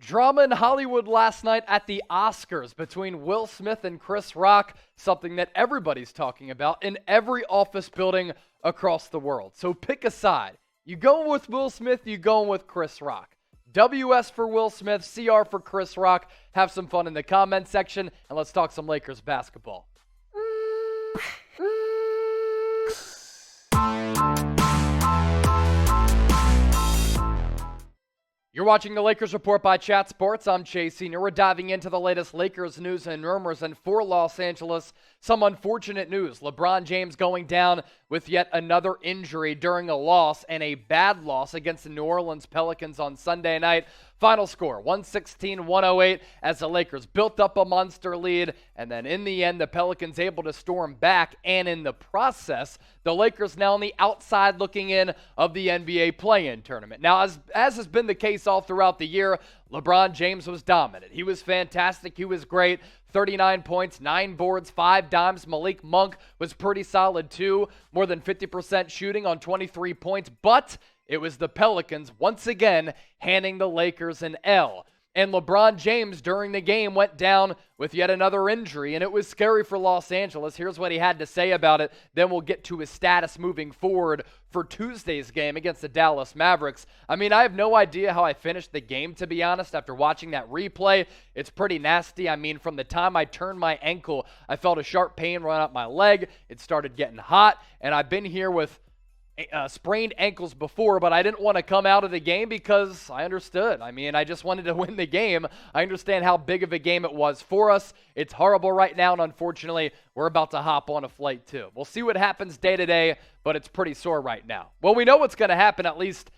Drama in Hollywood last night at the Oscars between Will Smith and Chris Rock, something that everybody's talking about in every office building across the world. So pick a side. You going with Will Smith, you going with Chris Rock. WS for Will Smith, CR for Chris Rock. Have some fun in the comment section, and let's talk some Lakers basketball. You're watching the Lakers Report by Chat Sports. I'm Chase Senior. We're diving into the latest Lakers news and rumors. And for Los Angeles, some unfortunate news. LeBron James going down with yet another injury during a loss, and a bad loss against the New Orleans Pelicans on Sunday night. Final score, 116-108, as the Lakers built up a monster lead, and then in the end, the Pelicans able to storm back, and in the process, the Lakers now on the outside looking in of the NBA play-in tournament. Now, as has been the case all throughout the year, LeBron James was dominant. He was fantastic. He was great. 39 points, 9 boards, 5 dimes. Malik Monk was pretty solid too. More than 50% shooting on 23 points, but it was the Pelicans once again handing the Lakers an L. And LeBron James during the game went down with yet another injury, and it was scary for Los Angeles. Here's what he had to say about it. Then we'll get to his status moving forward for Tuesday's game against the Dallas Mavericks. I mean, I have no idea how I finished the game, to be honest, after watching that replay. It's pretty nasty. I mean, from the time I turned my ankle, I felt a sharp pain run up my leg. It started getting hot, and I've been here with sprained ankles before, but I didn't want to come out of the game because I understood. I mean, I just wanted to win the game. I understand how big of a game it was for us. It's horrible right now, and unfortunately, we're about to hop on a flight too. We'll see what happens day to day, but it's pretty sore right now. Well, we know what's going to happen, at least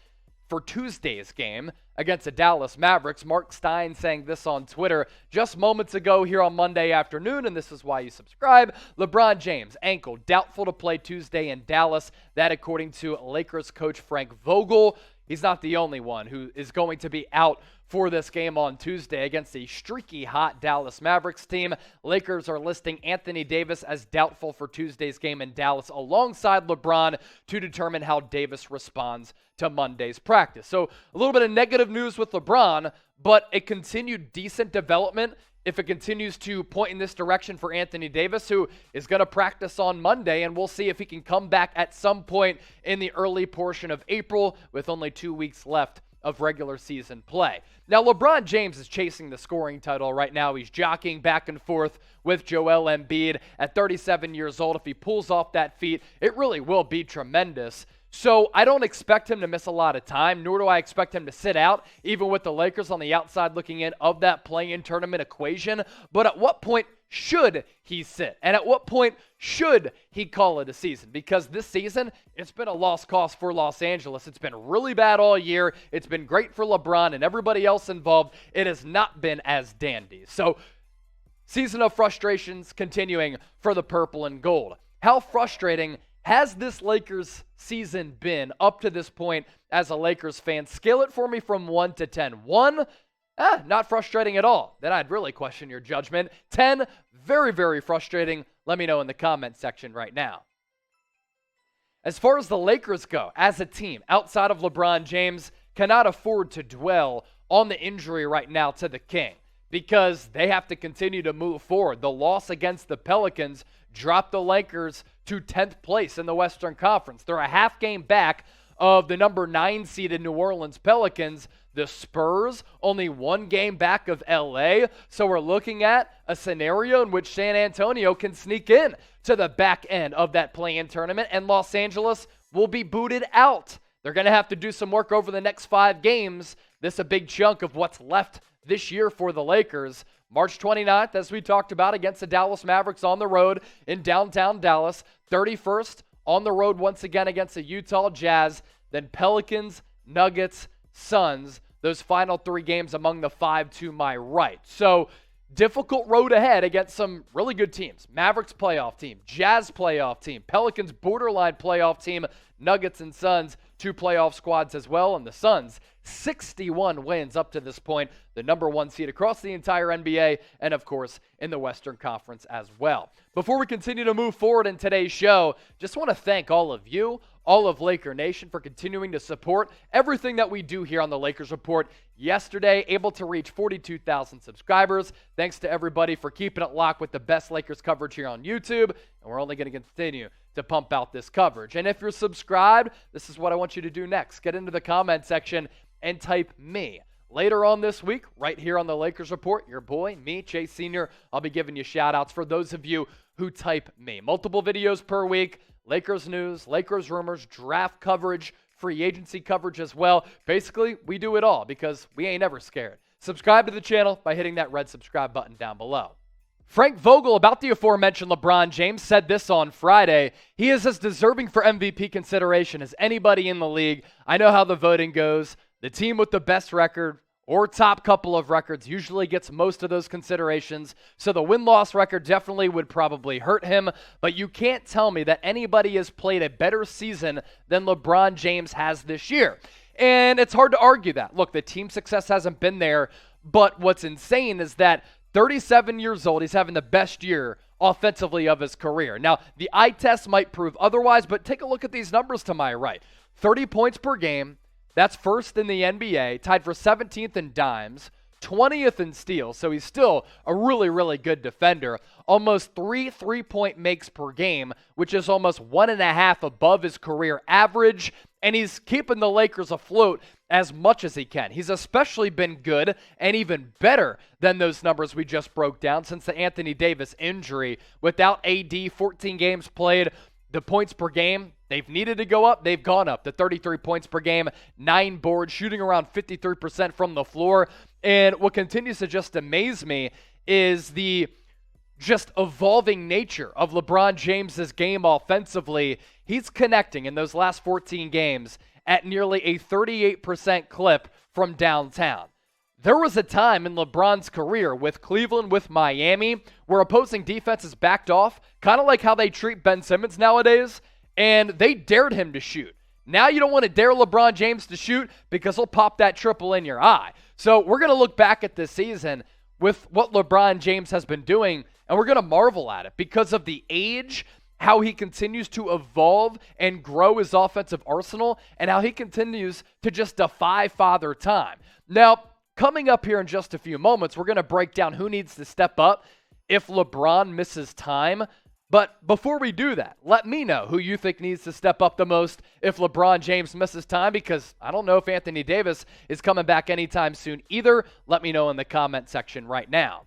for Tuesday's game against the Dallas Mavericks. Mark Stein saying this on Twitter just moments ago here on Monday afternoon, and this is why you subscribe. LeBron James, ankle, doubtful to play Tuesday in Dallas. That according to Lakers coach Frank Vogel. He's not the only one who is going to be out for this game on Tuesday against the streaky hot Dallas Mavericks team. Lakers are listing Anthony Davis as doubtful for Tuesday's game in Dallas alongside LeBron to determine how Davis responds to Monday's practice. So a little bit of negative news with LeBron, but a continued decent development if it continues to point in this direction for Anthony Davis, who is going to practice on Monday, and we'll see if he can come back at some point in the early portion of April with only 2 weeks left of regular season play. Now, LeBron James is chasing the scoring title right now. He's jockeying back and forth with Joel Embiid at 37 years old. If he pulls off that feat, it really will be tremendous. So I don't expect him to miss a lot of time, nor do I expect him to sit out, even with the Lakers on the outside looking in of that play-in tournament equation. But at what point should he sit? And at what point should he call it a season? Because this season, it's been a lost cause for Los Angeles. It's been really bad all year. It's been great for LeBron and everybody else involved. It has not been as dandy. So, season of frustrations continuing for the purple and gold. How frustrating has this Lakers season been up to this point as a Lakers fan? Scale it for me from 1 to 10. 1, not frustrating at all. Then I'd really question your judgment. 10, very, very frustrating. Let me know in the comment section right now. As far as the Lakers go, as a team, outside of LeBron James, cannot afford to dwell on the injury right now to the King, because they have to continue to move forward. The loss against the Pelicans dropped the Lakers to 10th place in the Western Conference. They're a half game back of the number 9 seeded New Orleans Pelicans. The Spurs only 1 game back of LA. So we're looking at a scenario in which San Antonio can sneak in to the back end of that play-in tournament, and Los Angeles will be booted out. They're going to have to do some work over the next 5 games. This is a big chunk of what's left this year for the Lakers. March 29th, as we talked about, against the Dallas Mavericks on the road in downtown Dallas. 31st on the road once again against the Utah Jazz. Then Pelicans, Nuggets, Suns. Those final 3 games among the 5 to my right. So, difficult road ahead against some really good teams. Mavericks playoff team, Jazz playoff team, Pelicans borderline playoff team, Nuggets and Suns, 2 playoff squads as well. And the Suns, 61 wins up to this point, the number 1 seed across the entire NBA, and of course in the Western Conference as well. Before we continue to move forward in today's show, just want to thank all of you, all of Laker Nation for continuing to support everything that we do here on the Lakers Report. Yesterday, able to reach 42,000 subscribers. Thanks to everybody for keeping it locked with the best Lakers coverage here on YouTube. And we're only going to continue to pump out this coverage. And if you're subscribed, this is what I want you to do next. Get into the comment section and type me. Later on this week, right here on the Lakers Report, your boy, me, Chase Sr., I'll be giving you shout-outs for those of you who type me. Multiple videos per week, Lakers news, Lakers rumors, draft coverage, free agency coverage as well. Basically, we do it all because we ain't ever scared. Subscribe to the channel by hitting that red subscribe button down below. Frank Vogel, about the aforementioned LeBron James, said this on Friday. He is as deserving for MVP consideration as anybody in the league. I know how the voting goes. The team with the best record or top couple of records usually gets most of those considerations. So the win-loss record definitely would probably hurt him. But you can't tell me that anybody has played a better season than LeBron James has this year. And it's hard to argue that. Look, the team success hasn't been there. But what's insane is that 37 years old, he's having the best year offensively of his career. Now, the eye test might prove otherwise, but take a look at these numbers to my right. 30 points per game. That's first in the NBA, tied for 17th in dimes, 20th in steals, so he's still a really, really good defender. Almost 3 3-point makes per game, which is almost 1.5 above his career average, and he's keeping the Lakers afloat as much as he can. He's especially been good and even better than those numbers we just broke down since the Anthony Davis injury. Without AD, 14 games played, the points per game, they've needed to go up. They've gone up to 33 points per game, 9 boards, shooting around 53% from the floor. And what continues to just amaze me is the just evolving nature of LeBron James's game offensively. He's connecting in those last 14 games at nearly a 38% clip from downtown. There was a time in LeBron's career with Cleveland, with Miami, where opposing defenses backed off, kind of like how they treat Ben Simmons nowadays, and they dared him to shoot. Now you don't want to dare LeBron James to shoot because he'll pop that triple in your eye. So we're going to look back at this season with what LeBron James has been doing, and we're going to marvel at it because of the age, how he continues to evolve and grow his offensive arsenal, and how he continues to just defy Father Time. Now, coming up here in just a few moments, we're going to break down who needs to step up if LeBron misses time. But before we do that, let me know who you think needs to step up the most if LeBron James misses time, because I don't know if Anthony Davis is coming back anytime soon either. Let me know in the comment section right now.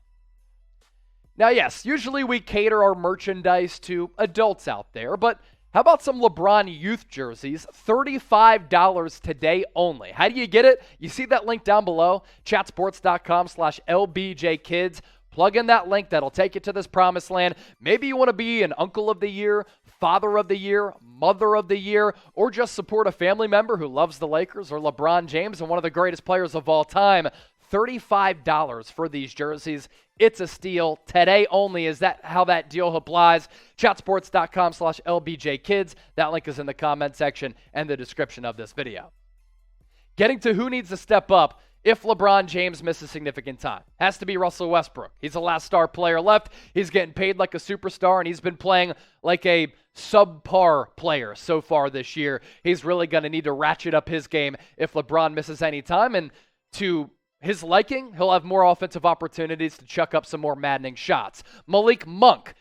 Now, yes, usually we cater our merchandise to adults out there, but how about some LeBron youth jerseys? $35 today only. How do you get it? You see that link down below, chatsports.com/LBJkids. Plug in that link. That'll take you to this promised land. Maybe you want to be an uncle of the year, father of the year, mother of the year, or just support a family member who loves the Lakers or LeBron James and one of the greatest players of all time. $35 for these jerseys. It's a steal. Today only is that how that deal applies. Chatsports.com/LBJkids. That link is in the comment section and the description of this video. Getting to who needs to step up if LeBron James misses significant time. Has to be Russell Westbrook. He's the last star player left. He's getting paid like a superstar, and he's been playing like a subpar player so far this year. He's really going to need to ratchet up his game if LeBron misses any time, and to his liking, he'll have more offensive opportunities to chuck up some more maddening shots. Malik Monk.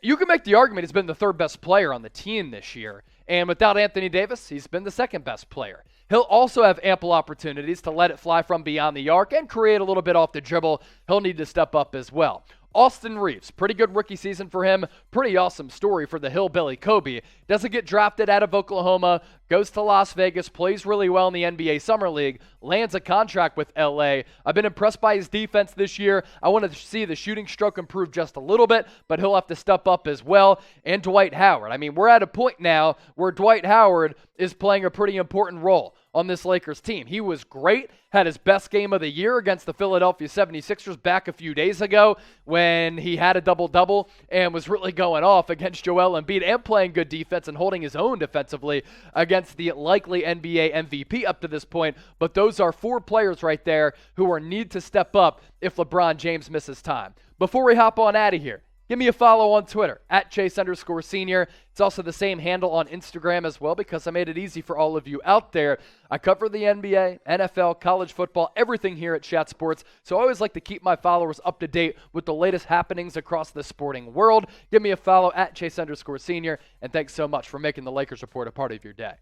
You can make the argument he's been the third best player on the team this year, and without Anthony Davis, he's been the second best player. He'll also have ample opportunities to let it fly from beyond the arc and create a little bit off the dribble. He'll need to step up as well. Austin Reeves, pretty good rookie season for him. Pretty awesome story for the hillbilly Kobe. Doesn't get drafted out of Oklahoma, goes to Las Vegas, plays really well in the NBA Summer League, lands a contract with LA. I've been impressed by his defense this year. I want to see the shooting stroke improve just a little bit, but he'll have to step up as well. And Dwight Howard. I mean, we're at a point now where Dwight Howard is playing a pretty important role on this Lakers team. He was great, had his best game of the year against the Philadelphia 76ers back a few days ago when he had a double-double and was really going off against Joel Embiid and playing good defense and holding his own defensively against the likely NBA MVP up to this point. But those are 4 players right there who need to step up if LeBron James misses time. Before we hop on out of here, Give me a follow on Twitter at Chase_Senior. It's also the same handle on Instagram as well because I made it easy for all of you out there. I cover the NBA, NFL, college football, everything here at Chat Sports. So I always like to keep my followers up to date with the latest happenings across the sporting world. Give me a follow at Chase_Senior. And thanks so much for making the Lakers Report a part of your day.